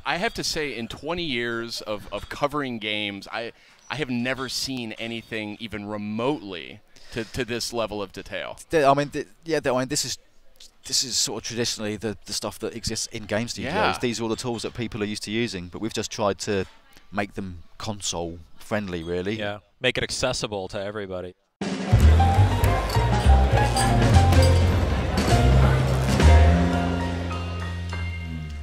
I have to say, in 20 years of covering games, I have never seen anything even remotely to this level of detail. I mean, this is sort of traditionally the stuff that exists in game studios. Yeah. These are all the tools that people are used to using, but we've just tried to make them console friendly, really. Yeah, make it accessible to everybody.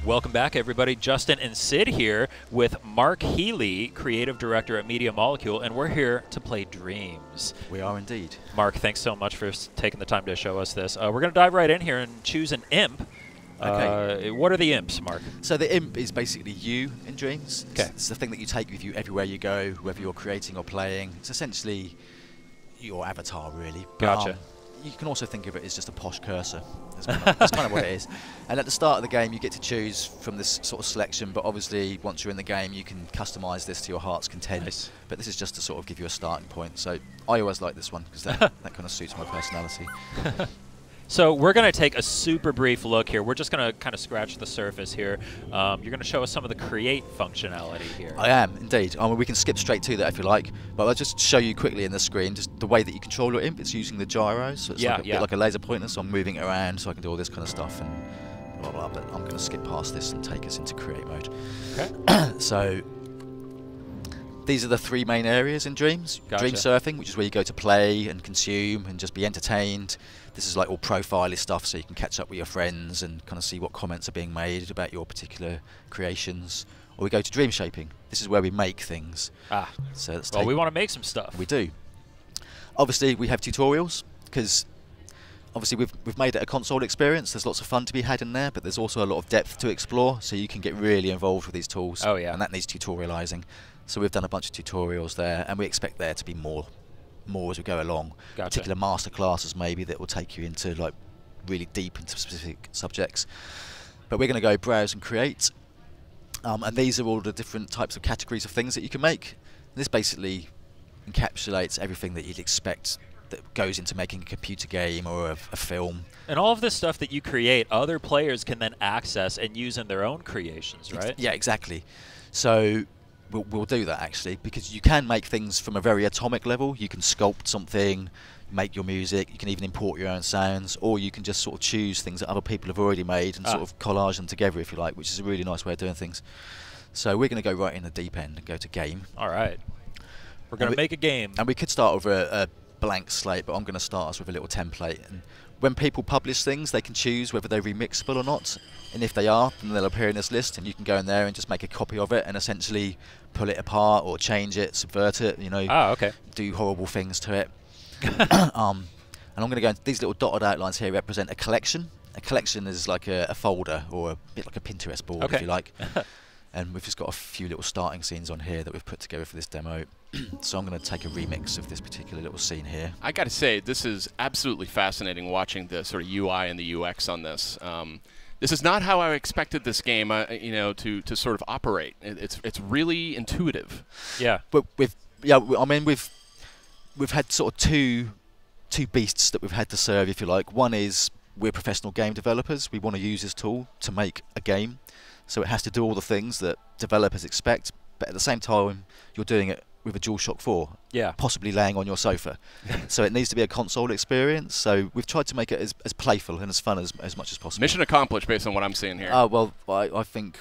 Welcome back, everybody. Justin and Sid here with Mark Healy, Creative Director at Media Molecule, and we're here to play Dreams. We are indeed. Mark, thanks so much for taking the time to show us this. We're going to dive right in here and choose an imp. Okay. What are the imps, Mark? So the imp is basically you in Dreams. Okay. It's the thing that you take with you everywhere you go, whether you're creating or playing. It's essentially your avatar, really. Gotcha. You can also think of it as just a posh cursor. That's kind of what it is. And at the start of the game, you get to choose from this sort of selection, but obviously once you're in the game, you can customize this to your heart's content. Nice. But this is just to sort of give you a starting point. So I always like this one because that kind of suits my personality. So we're going to take a super brief look here. We're just going to kind of scratch the surface here. You're going to show us some of the create functionality here. I am, indeed. I mean, we can skip straight to that if you like, but I'll just show you quickly in the screen just the way that you control your imp. It's using the gyros, so it's like a bit like a laser pointer, so I'm moving it around so I can do all this kind of stuff and blah, blah, but I'm going to skip past this and take us into create mode. Okay. So these are the three main areas in Dreams. Gotcha. Dream surfing, which is where you go to play and consume and just be entertained. This is like all profile-y stuff, so you can catch up with your friends and kind of see what comments are being made about your particular creations. Or we go to dream shaping. This is where we make things. Ah, so let's well, we want to make some stuff. We do. Obviously, we have tutorials because obviously we've made it a console experience. There's lots of fun to be had in there, but there's also a lot of depth to explore, so you can get really involved with these tools. Oh yeah. And that needs tutorializing. So we've done a bunch of tutorials there, and we expect there to be more as we go along. Gotcha. Particular master classes maybe that will take you into like really deep into specific subjects. But we're going to go browse and create, and these are all the different types of categories of things that you can make. And this basically encapsulates everything that you'd expect that goes into making a computer game or a film. And all of this stuff that you create, other players can then access and use in their own creations, right? Yeah, exactly. So we'll do that actually, because you can make things from a very atomic level. You can sculpt something, make your music, you can even import your own sounds, or you can just sort of choose things that other people have already made and sort of collage them together if you like, which is a really nice way of doing things. So we're going to go right in the deep end and go to game. All right. We're going to make a game. And we could start with a blank slate, but I'm going to start us with a little template. And when people publish things, they can choose whether they're remixable or not. And if they are, then they'll appear in this list, and you can go in there and just make a copy of it and essentially pull it apart or change it, subvert it, you know, okay. do horrible things to it. And I'm going to go into these little dotted outlines here represent a collection. A collection is like a folder or a bit like a Pinterest board, if you like. And we've just got a few little starting scenes on here that we've put together for this demo. So I'm going to take a remix of this particular little scene here. I got to say, this is absolutely fascinating watching the sort of UI and the UX on this. This is not how I expected this game, you know, to sort of operate. It's really intuitive. Yeah. But I mean, we've had sort of two beasts that we've had to serve, if you like. One is we're professional game developers. We want to use this tool to make a game. So it has to do all the things that developers expect, but at the same time, you're doing it with a DualShock 4, possibly laying on your sofa. So it needs to be a console experience. So we've tried to make it as playful and as fun as much as possible. Mission accomplished based on what I'm seeing here. Well, I think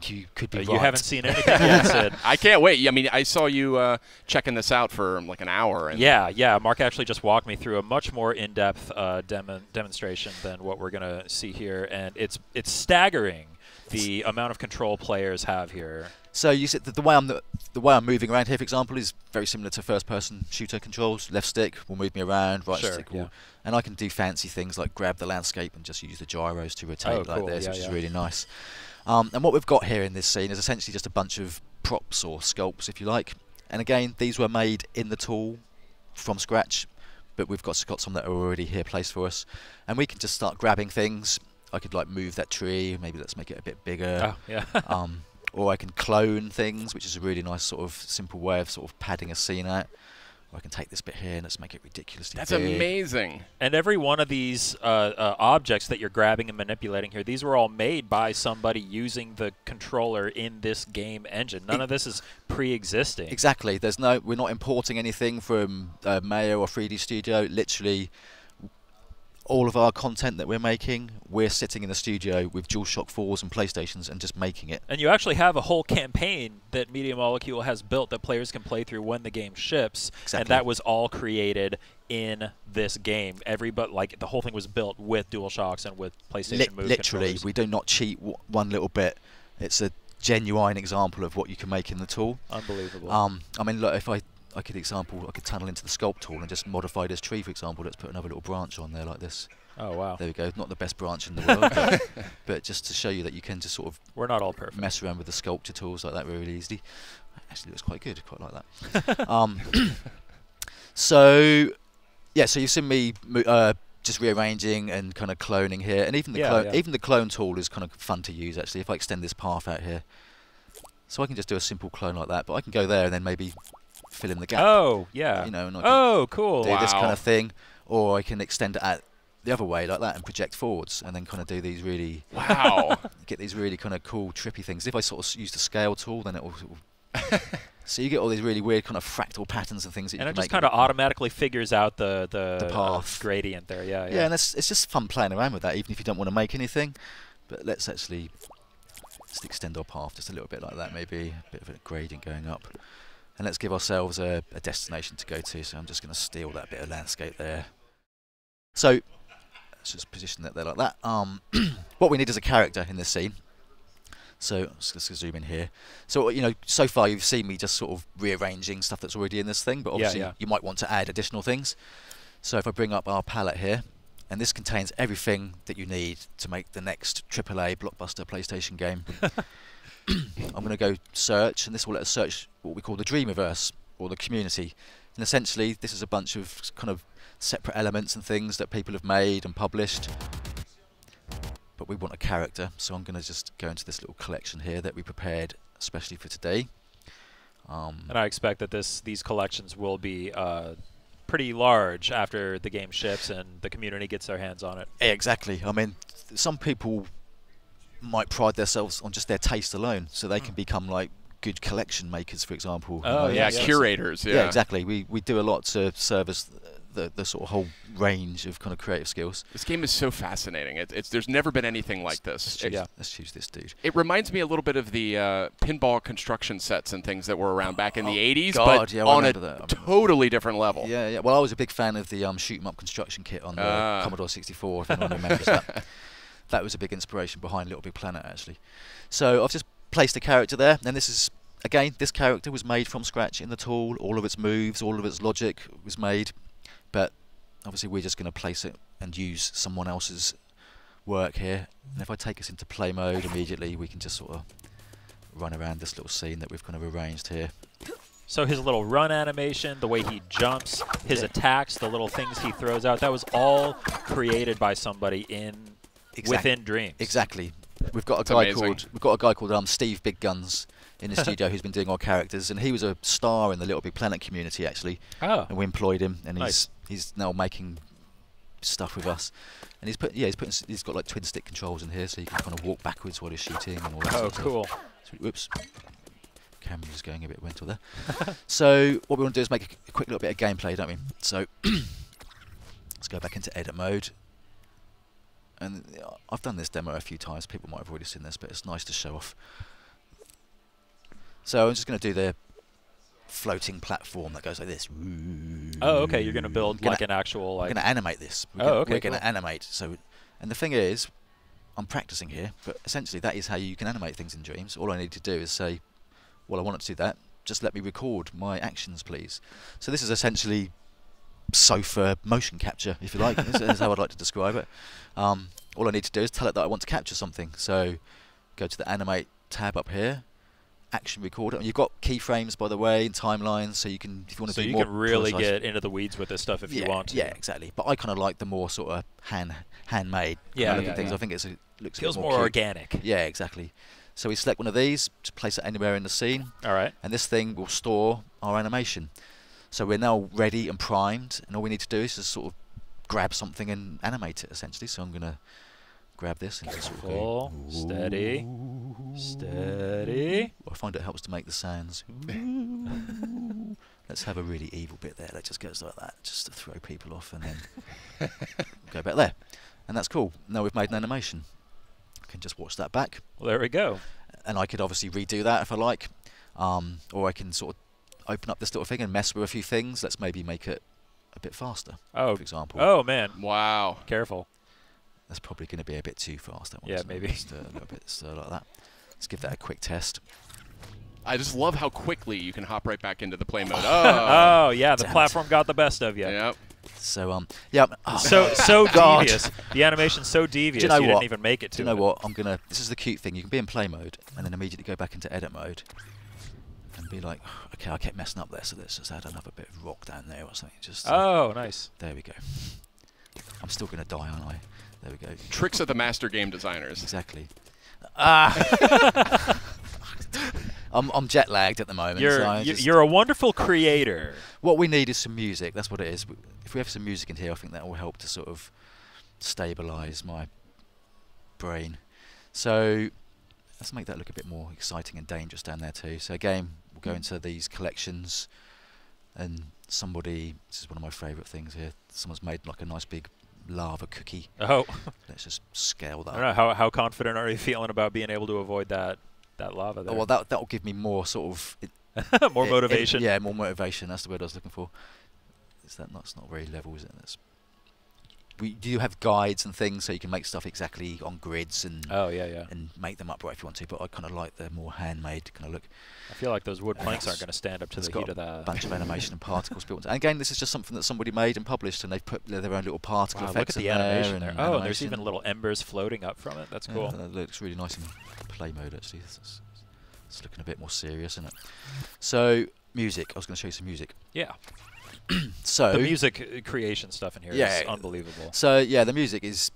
you could be right. You haven't seen anything yet, Sid. I can't wait. I mean, I saw you checking this out for like an hour. And yeah. Mark actually just walked me through a much more in-depth demonstration than what we're going to see here, and it's staggering the amount of control players have here. So you said the way I'm moving around here, for example, is very similar to first-person shooter controls. Left stick will move me around, right stick will, and I can do fancy things like grab the landscape and just use the gyros to rotate like this, which is really nice. And what we've got here in this scene is essentially just a bunch of props or sculpts, if you like. And again, these were made in the tool from scratch, but we've got some that are already here placed for us, and we can just start grabbing things. I could like move that tree, maybe let's make it a bit bigger. Or I can clone things, which is a really nice sort of simple way of sort of padding a scene out. Or I can take this bit here and let's make it ridiculously That's big. amazing. And every one of these objects that you're grabbing and manipulating here, these were all made by somebody using the controller in this game engine. None of this is pre-existing. Exactly. We're not importing anything from Mayo or 3D Studio. Literally, all of our content that we're making, we're sitting in the studio with DualShock 4s and PlayStations and just making it. And you actually have a whole campaign that Media Molecule has built that players can play through when the game ships. Exactly. And that was all created in this game. Like the whole thing was built with DualShocks and with PlayStation Move Literally, controllers. we do not cheat one little bit. It's a genuine example of what you can make in the tool. Unbelievable. I mean, look, if I could tunnel into the sculpt tool and just modify this tree, for example. Let's put another little branch on there like this. Oh, wow. There we go. Not the best branch in the world, but just to show you that you can just sort of We're not all perfect. mess around with the sculpture tools like that really easily. Actually, it looks quite good. Quite like that. So, yeah. So you've seen me just rearranging and kind of cloning here, and even the clone tool is kind of fun to use actually. If I extend this path out here, so I can just do a simple clone like that, but I can go there and then maybe fill in the gap. Oh, yeah. You know, and I can cool. do this kind of thing, or I can extend it out the other way like that and project forwards, and then kind of do these really get these really kind of cool trippy things. If I sort of use the scale tool, then it will so you get all these really weird kind of fractal patterns and things that you can make. And it just kind of automatically figures out the path gradient there. Yeah, yeah. And it's just fun playing around with that, even if you don't want to make anything. But let's actually just extend our path just a little bit like that, maybe a bit of a gradient going up. And let's give ourselves a destination to go to. So I'm just going to steal that bit of landscape there. So let's just position that there like that. What we need is a character in this scene. So let's zoom in here. So, you know, so far you've seen me just sort of rearranging stuff that's already in this thing, but obviously you might want to add additional things. So if I bring up our palette here, and this contains everything that you need to make the next AAA blockbuster PlayStation game. I'm going to go search, and this will let us search what we call the Dreamiverse, or the community. And essentially, this is a bunch of kind of separate elements and things that people have made and published. But we want a character, so I'm going to just go into this little collection here that we prepared especially for today. And I expect that these collections will be pretty large after the game ships and the community gets their hands on it. Exactly. I mean, some people might pride themselves on just their taste alone, so they can become like good collection makers, for example. Oh, yeah, curators. Yeah, exactly. We do a lot to service the sort of whole range of kind of creative skills. This game is so fascinating. There's never been anything like this. Let's choose this dude. It reminds me a little bit of the pinball construction sets and things that were around back in the 80s, God, but yeah, on a totally different level. Yeah, yeah. Well, I was a big fan of the shoot 'em up construction kit on the Commodore 64, if anyone remembers that. That was a big inspiration behind Little Big Planet, actually. So I've just placed a character there, and this is, again, this character was made from scratch in the tool. All of its moves, all of its logic was made. But obviously we're just going to place it and use someone else's work here. And if I take us into play mode immediately, we can just sort of run around this little scene that we've kind of arranged here. So his little run animation, the way he jumps, his attacks, the little things he throws out, that was all created by somebody within Dreams. Exactly. We've got a guy called Steve Big Guns in the studio who's been doing our characters, and he was a star in the Little Big Planet community actually. And we employed him, and he's now making stuff with us. And he's got like twin stick controls in here, so you can kind of walk backwards while he's shooting and all that. Oh, cool. Whoops. Camera's going a bit mental there. So what we want to do is make a quick little bit of gameplay, don't we? So let's go back into edit mode. And I've done this demo a few times. People might have already seen this, but it's nice to show off. So I'm just going to do the floating platform that goes like this. Oh, okay. You're going to build like an actual. We're going to animate this. We're going to animate. So, and the thing is, I'm practicing here, but essentially that is how you can animate things in Dreams. All I need to do is say, well, I want it to do that. Just let me record my actions, please. So this is essentially sofa motion capture, if you like. This is how I'd like to describe it. All I need to do is tell it that I want to capture something. So go to the animate tab up here, action recorder. And you've got keyframes, by the way, and timelines, so you can, if you want to do more. So you can really get into the weeds with this stuff if you want to. Yeah, exactly. But I kind of like the more sort of handmade things. I think it looks feels more organic. Yeah, exactly. So we select one of these to place it anywhere in the scene. All right. And this thing will store our animation. So we're now ready and primed, and all we need to do is just sort of grab something and animate it, essentially. So I'm going to grab this and just sort of go, steady, steady. I find it helps to make the sounds. Let's have a really evil bit there that just goes like that, just to throw people off, and then go back there. And that's cool. Now we've made an animation. I can just watch that back. Well, there we go. And I could obviously redo that if I like. Or I can sort of open up this little thing and mess with a few things. Let's maybe make it a bit faster, for example. Oh, man. Wow. Careful. That's probably going to be a bit too fast. That one, yeah, maybe. Just a little bit like that. Let's give that a quick test. I just love how quickly you can hop right back into the play mode. Oh, yeah, the platform got the best of you. Yep. So, yeah. So devious. The animation's so devious, you know didn't even make it to Do you know what? This is the cute thing. You can be in play mode and then immediately go back into edit mode and be like, okay, I kept messing up there, so let's just add another bit of rock down there or something. Just nice. There we go. I'm still going to die, aren't I? There we go. Tricks of the master game designers. Exactly. I'm jet lagged at the moment. You're a wonderful creator. What we need is some music. That's what it is. If we have some music in here, I think that will help to sort of stabilise my brain. So let's make that look a bit more exciting and dangerous down there too. So again, we'll go into these collections, and somebody, this is one of my favourite things here, someone's made like a nice big lava cookie. Oh. Let's just scale that. I don't know, how confident are you feeling about being able to avoid that lava there? Oh, well, that'll give me more sort of... more motivation. Yeah, more motivation. That's the word I was looking for. That's not very level, is it? We do have guides and things, so you can make stuff exactly on grids and and make them upright if you want to. But I kind of like the more handmade kind of look. I feel like those wood planks aren't going to stand up to the heat of that. A bunch of animation and particles built. And again, this is just something that somebody made and published, and they've put their own little particle effects look at the animation there. Oh, and there's even little embers floating up from it. That's cool. That looks really nice in play mode, actually. It's looking a bit more serious, isn't it? So, music. I was going to show you some music. Yeah. So the music creation stuff in here is unbelievable. So yeah, the music is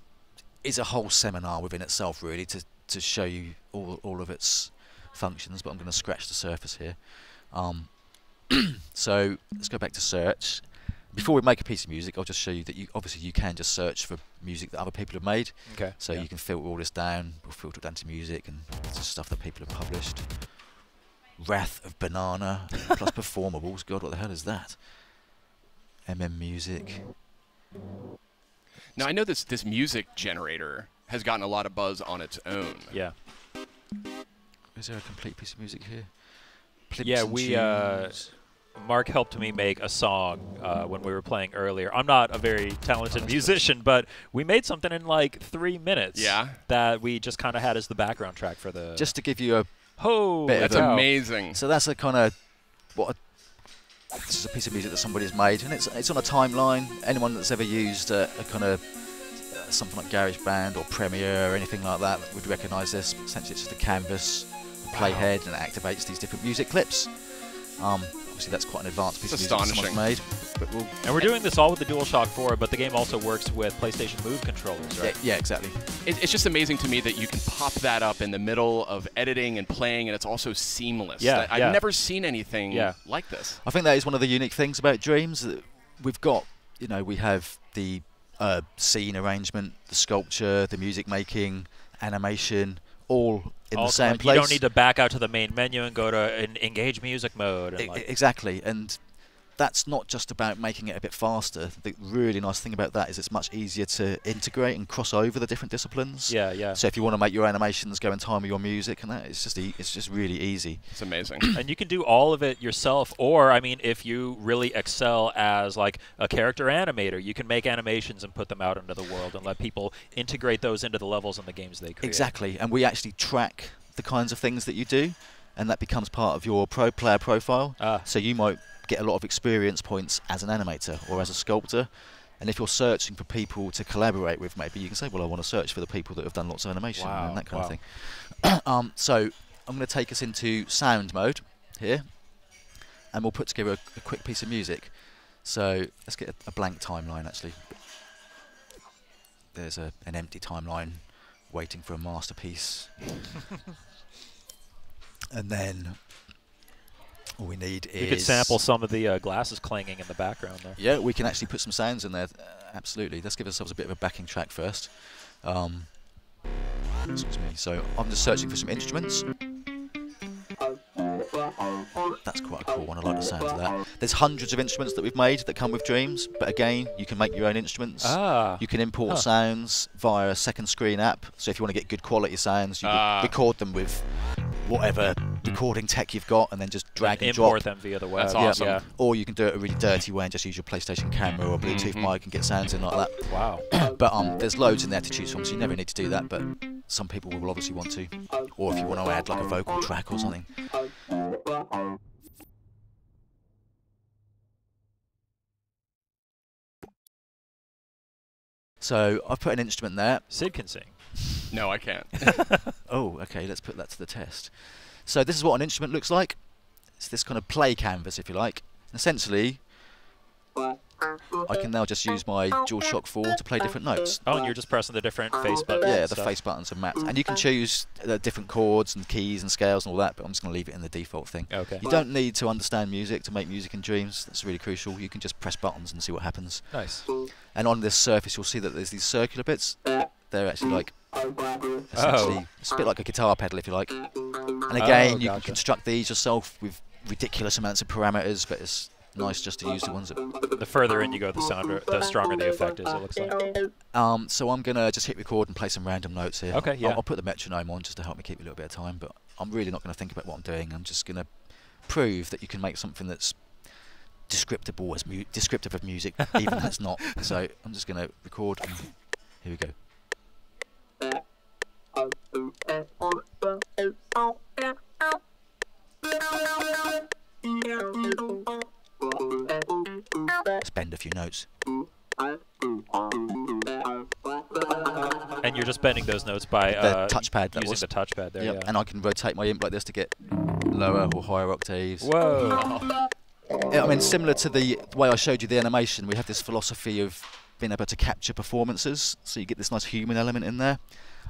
a whole seminar within itself, really, to show you all of its functions. But I'm going to scratch the surface here. So let's go back to search. Before we make a piece of music, I'll just show you that you can just search for music that other people have made. Okay. So you can filter all this down. We'll filter it down to music, and it's just stuff that people have published. Wrath of Banana plus performables. God, what the hell is that? Music. Now I know this music generator has gotten a lot of buzz on its own. Yeah. Is there a complete piece of music here? Yeah, Mark helped me make a song when we were playing earlier. I'm not a very talented musician, but we made something in like 3 minutes. Yeah. That we just kind of had as the background track for the. Just to give you a. That's amazing. So that's a kind of this is a piece of music that somebody's made, and it's on a timeline. Anyone that's ever used a kind of something like GarageBand or Premiere or anything like that would recognise this. Essentially, it's just a canvas, a playhead, and it activates these different music clips. Obviously, that's quite an advanced piece of music that someone's made. But and we're doing this all with the DualShock 4, but the game also works with PlayStation Move controllers, right? Yeah, exactly. It's just amazing to me that you can pop that up in the middle of editing and playing, and it's also seamless. Yeah, I've never seen anything like this. I think that is one of the unique things about Dreams. That we've got, we have the scene arrangement, the sculpture, the music making, animation, all in the same place. You don't need to back out to the main menu and go to an engage music mode. And exactly, and that's not just about making it a bit faster. The really nice thing about that is it's much easier to integrate and cross over the different disciplines. Yeah, yeah. So if you want to make your animations go in time with your music, and that, it's just really easy. It's amazing. And you can do all of it yourself, or I mean, if you really excel as like a character animator, you can make animations and put them out into the world and let people integrate those into the levels and the games they create. Exactly, and we actually track the kinds of things that you do, and that becomes part of your pro player profile. So you might get a lot of experience points as an animator or as a sculptor, and if you're searching for people to collaborate with, maybe you can say, well, I want to search for the people that have done lots of animation and that kind of thing. So I'm going to take us into sound mode here, and we'll put together a quick piece of music. So let's get a blank timeline, actually. There's an empty timeline waiting for a masterpiece. And then All we need is... You could sample some of the glasses clanging in the background there. Yeah, we can actually put some sounds in there. Absolutely. Let's give ourselves a bit of a backing track first. Excuse me. So I'm just searching for some instruments. That's quite a cool one. I like the sound of that. There's hundreds of instruments that we've made that come with Dreams, but again, you can make your own instruments. You can import sounds via a second screen app. So if you want to get good quality sounds, you can record them with whatever recording tech you've got, and then just drag and drop. Import them via the web. That's awesome. Yeah. Or you can do it a really dirty way and just use your PlayStation camera or Bluetooth mic and get sounds in like that. Wow. But there's loads in there to choose from, so you never need to do that. But some people will obviously want to, or if you want to add like a vocal track or something. So I've put an instrument there. Sid can sing. No, I can't. Oh, okay, let's put that to the test. So this is what an instrument looks like. It's this kind of play canvas, if you like. Essentially, I can now just use my DualShock 4 to play different notes. Oh, and you're just pressing the different face buttons. Yeah, the face buttons are mapped. And you can choose different chords and keys and scales and all that, but I'm just going to leave it in the default thing. Okay. You don't need to understand music to make music in Dreams. That's really crucial. You can just press buttons and see what happens. Nice. And on this surface, you'll see that there's these circular bits. They're actually like, essentially, it's a bit like a guitar pedal, if you like. And again, you can construct these yourself with ridiculous amounts of parameters, but it's nice just to use the ones that... The further in you go, the stronger the effect is, it looks like. So I'm going to just hit record and play some random notes here. Okay, yeah. I'll put the metronome on just to help me keep a little bit of time, but I'm really not going to think about what I'm doing. I'm just going to prove that you can make something that's descriptive of music, even if it's not. So I'm just going to record, and here we go. Let's bend a few notes. And you're just bending those notes by the touchpad. Using the touchpad there. Yep. Yeah. And I can rotate my imp like this to get lower or higher octaves. Whoa. I mean, similar to the way I showed you the animation, we have this philosophy of being able to capture performances, so you get this nice human element in there.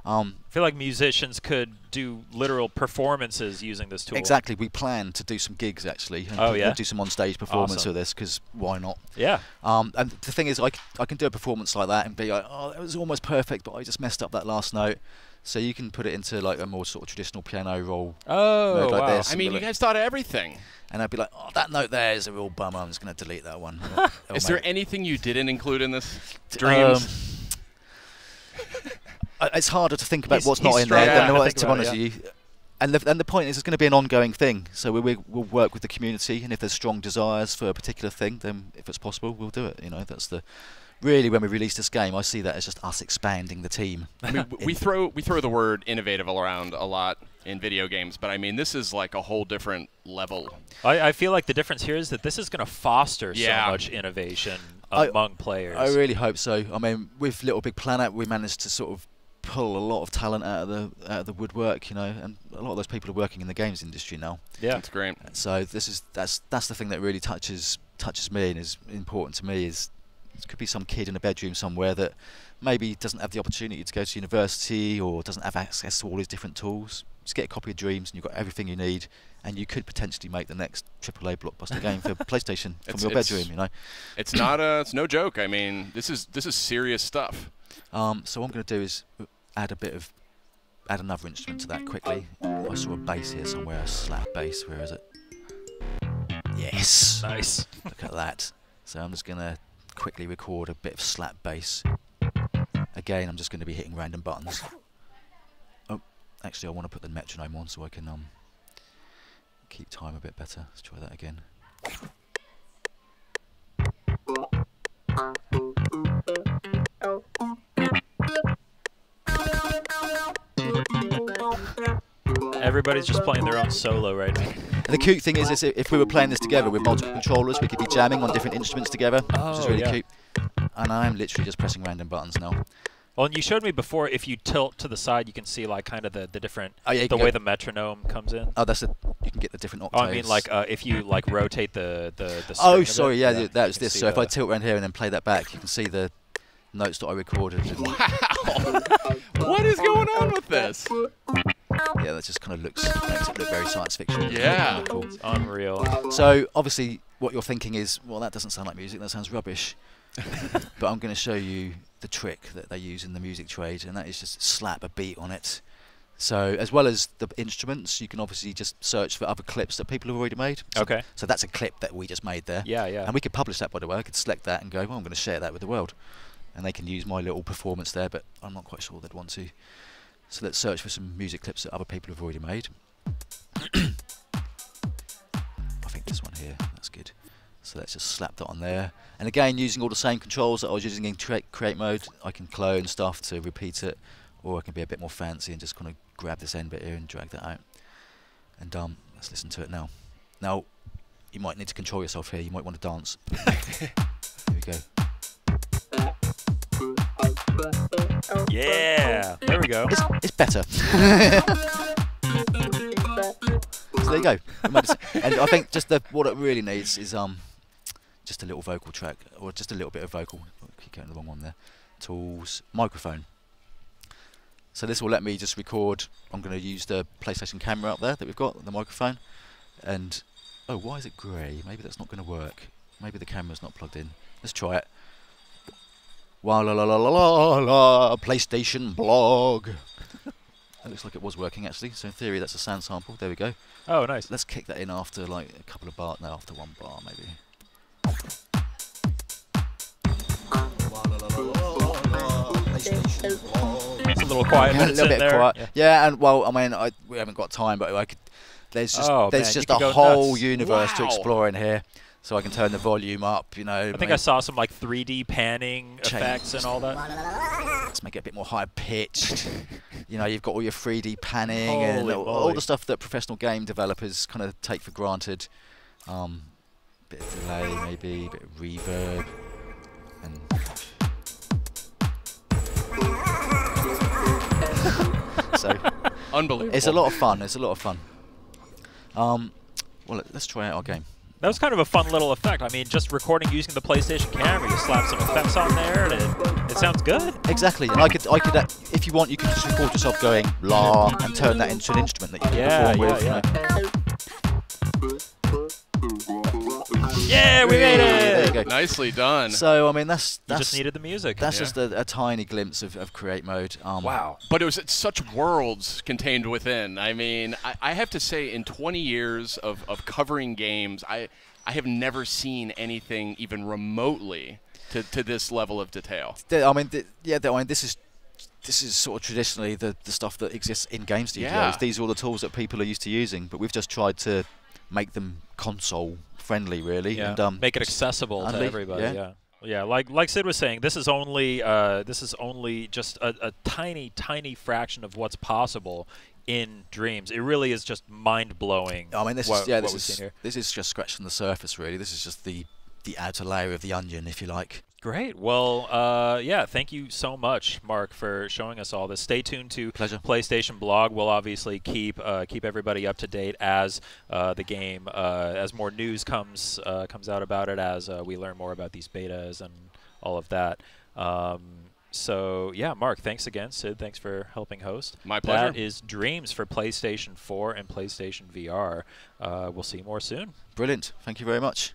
I feel like musicians could do literal performances using this tool. Exactly. We plan to do some gigs, actually. And do some on-stage performance of this, because why not? Yeah. And the thing is, I can do a performance like that and be like, oh, it was almost perfect, but I just messed up that last note. So you can put it into like a more sort of traditional piano roll. Oh, like wow. this. I mean, you guys thought of everything. And I'd be like, oh, that note there is a real bummer. I'm just going to delete that one. Is there anything you didn't include in this Dreams? It's harder to think about what's not in there than what, to be honest with you. And the point is, it's going to be an ongoing thing. So we'll work with the community, and if there's strong desires for a particular thing, then if it's possible, we'll do it. You know, that's the really, when we release this game, I see that as just us expanding the team. I mean, we throw the word innovative around a lot in video games, but I mean, this is like a whole different level. I feel like the difference here is that this is going to foster so much innovation among players. I really hope so. I mean, with Little Big Planet, we managed to sort of pull a lot of talent out of the woodwork, you know, and a lot of those people are working in the games industry now. Yeah, that's great. So that's the thing that really touches me and is important to me. Is it could be some kid in a bedroom somewhere that maybe doesn't have the opportunity to go to university or doesn't have access to all these different tools. Just get a copy of Dreams and you've got everything you need, and you could potentially make the next AAA blockbuster game for PlayStation from your bedroom. You know, it's no joke. I mean, this is serious stuff. So what I'm going to do is add another instrument to that quickly. I saw a bass here somewhere, a slap bass. Where is it? Yes. Nice. Look at that. So I'm just going to quickly record a bit of slap bass. Again, I'm just going to be hitting random buttons. Oh, actually, I want to put the metronome on so I can keep time a bit better. Let's try that again. Everybody's just playing their own solo right now. And the cute thing is if we were playing this together with multiple controllers, we could be jamming on different instruments together, which is really cute. And I'm literally just pressing random buttons now. Well, and you showed me before, if you tilt to the side, you can see like kind of the different, the way the metronome comes in. Oh, you can get the different octaves. Oh, I mean, like if you like rotate the oh, sorry, yeah, that was this. So if I tilt around here and then play that back, you can see the notes that I recorded. Wow! What is going on with this? Yeah, that just kind of makes it look very science fiction. Yeah. Cool. It's unreal. So obviously what you're thinking is, well, that doesn't sound like music, that sounds rubbish. But I'm going to show you the trick that they use in the music trade, and that is just slap a beat on it. So as well as the instruments, you can obviously just search for other clips that people have already made. So, Okay. So that's a clip that we just made there. Yeah, yeah. And we could publish that, by the way. I could select that and go, well, I'm going to share that with the world. And they can use my little performance there, but I'm not quite sure they'd want to. So let's search for some music clips that other people have already made. I think this one here, that's good. So let's just slap that on there. And again, using all the same controls that I was using in create mode, I can clone stuff to repeat it, or I can be a bit more fancy and just kind of grab this end bit here and drag that out. And let's listen to it now. Now, you might need to control yourself here. You might want to dance. Here we go. Yeah, there we go. It's better. So there you go. And I think just what it really needs is just a little vocal track, or just a little bit of vocal. Keep going the wrong one there. Tools, microphone. So this will let me just record. I'm going to use the PlayStation camera up there that we've got, the microphone. And oh, why is it grey? Maybe that's not going to work. Maybe the camera's not plugged in. Let's try it. Wow, la la la la la la, PlayStation blog. That looks like it was working actually. So in theory, that's a sound sample. There we go. Oh, nice. Let's kick that in after like a couple of bars. No, after one bar maybe. It's a little quiet. A little bit there. quiet. Yeah, and well, I mean, we haven't got time, but I could. There's just a whole nuts. universe to Wow. explore in here. So I can turn the volume up, you know. I think I saw some like 3D panning effects and all that. Let's make it a bit more high pitched. You know, you've got all your 3D panning and Holy all moly. the stuff that professional game developers kind of take for granted. Bit of delay, maybe, bit of reverb, and so Unbelievable. it's a lot of fun. It's a lot of fun. Well, let's try out our game. That was kind of a fun little effect. I mean, just recording using the PlayStation camera, you slap some effects on there, and it sounds good. Exactly, and I could, if you want, you can just record yourself going la and turn that into an instrument that you can perform with. Yeah. You know. Yeah, we made There you it! go. Nicely done. So I mean, that's You just needed the music. That's Yeah. just a tiny glimpse of create mode. Wow. But it was such worlds contained within. I mean, I have to say, in 20 years of covering games, I have never seen anything even remotely to this level of detail. I mean, this is sort of traditionally the stuff that exists in game studios. Yeah. These are all the tools that people are used to using, but we've just tried to make them console friendly, really. Yeah. And, make it accessible to everybody. Yeah. Like Sid was saying, this is only just a tiny fraction of what's possible in Dreams. It really is just mind blowing. I mean, this is just scratching the surface, really. This is just the outer layer of the onion, if you like. Great. Well, yeah, thank you so much, Mark, for showing us all this. Stay tuned to PlayStation Blog. We'll obviously keep everybody up to date as the game, as more news comes out about it, as we learn more about these betas and all of that. So, yeah, Mark, thanks again. Sid, thanks for helping host. My pleasure. That is Dreams for PlayStation 4 and PlayStation VR. We'll see you more soon. Brilliant. Thank you very much.